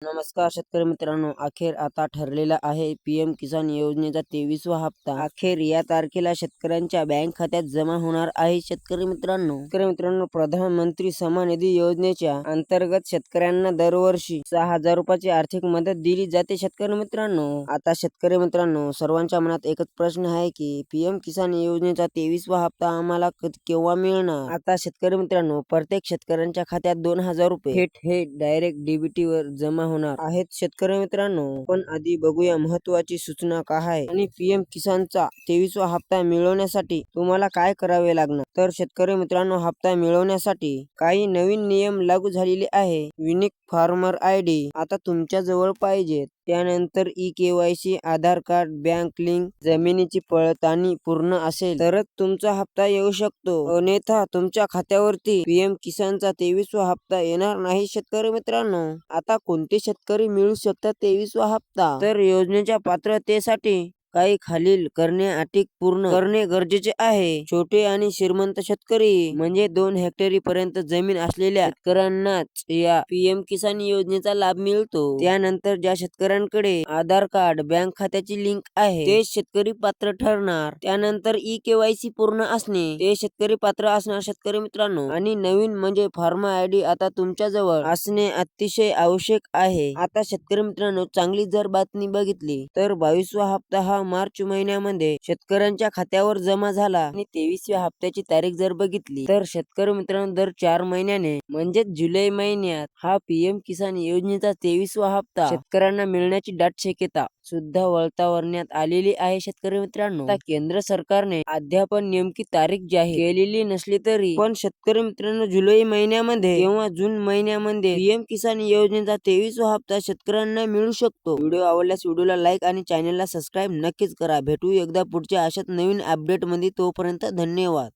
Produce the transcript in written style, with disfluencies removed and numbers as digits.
नमस्कार शेतकरी मित्रांनो, अखेर आता ठरलेला आहे पीएम किसान योजनेचा 23वा हप्ता अखेर या तारखेला शेतकऱ्यांच्या बँक खात्यात जमा होणार आहे. शेतकरी मित्रांनो, प्रधानमंत्री सन्मान निधी योजनेच्या अंतर्गत शेतकऱ्यांना दरवर्षी 6,000 रुपयाची आर्थिक मदत दिली जाते. शेतकरी मित्रांनो, सर्वांच्या मनात एकच प्रश्न आहे की पीएम किसान योजनेचा 23वा हप्ता आम्हाला केव्हा मिळणार. आता शेतकरी मित्रांनो, प्रत्येक शेतकऱ्यांच्या खात्यात 2,000 रुपये थेट डायरेक्ट डीबीटी वर जमा होणार आहेत. शेतकरी मित्रांनो, पण आधी बघूया महत्त्वाची सूचना काय आहे आणि पीएम किसानचा 23वा हप्ता मिळवण्यासाठी तुम्हाला काय करावे लागणार. तर शेतकरी मित्रांनो, हप्ता मिळवण्यासाठी काही नवीन नियम लागू झालेले आहे. युनिक फार्मर आयडी आता तुमच्या जवळ पाहिजे. त्यानंतर ई-केवायसी, आधार कार्ड, बँक लिंक, जमिनीची पडताळणी पूर्ण असेल तरच तुमचा हप्ता येऊ शकतो, अन्यथा तुमच्या खात्यावरती पीएम किसानचा 23वा हप्ता येणार नाही. शेतकरी मित्रांनो, आता कोणते शेतकरी मिळू शकतात 23वा हप्ता. तर योजनेच्या पात्रतेसाठी काही खालील अटी पूर्ण करणे गरजेचे आहे. छोटे आणि श्रीमंत शेतकरी म्हणजे 2 हेक्टरी पर्यंत जमीन असलेल्या शेतकऱ्यांनाच या पीएम किसान योजनेचा लाभ मिळतो. त्यानंतर ज्या शेतकऱ्यांकडे आधार कार्ड, बँक खात्याची लिंक आहे ते शेतकरी पात्र ठरणार. त्यानंतर ई-केवायसी पूर्ण असणे ते शेतकरी पात्र असणार. शेतकरी मित्रांनो, आणि नवीन म्हणजे फार्मर आयडी आता तुमच्या जवळ असणे अतिशय आवश्यक आहे. आता शेतकरी मित्रांनो, चांगली जर बातमी बघितली तर 22वा हप्ता हा मार्च महिन्यामध्ये शेतकऱ्यांच्या खात्यावर जमा झाला आणि 23व्या हप्त्याची तारीख जर बघितली तर शेतकरी मित्रांनो, दर 4 महिन्याने म्हणजे जुलै महिन्यात हा पीएम किसान योजनेचा 23वा हप्ता शेतकऱ्यांना मिळण्याची दाट शक्यता सुद्धा वर्तवण्यात आलेली आहे. शेतकरी मित्रांनो, आता केंद्र सरकारने अद्याप नेमकी तारीख जाहीर केलेली नसली तरी पण शेतकरी मित्रांनो, जुलै महिन्यामध्ये किंवा जून महिन्यामध्ये पीएम किसान योजनेचा 23वा हप्ता शेतकऱ्यांना मिळू शकतो. व्हिडिओ आवडल्यास व्हिडिओला लाईक आणि चॅनलला सबस्क्राईब नक्कीच करा. भेटू एकदा पुढच्या अशाच नवीन अपडेट मध्ये. तोपर्यंत धन्यवाद.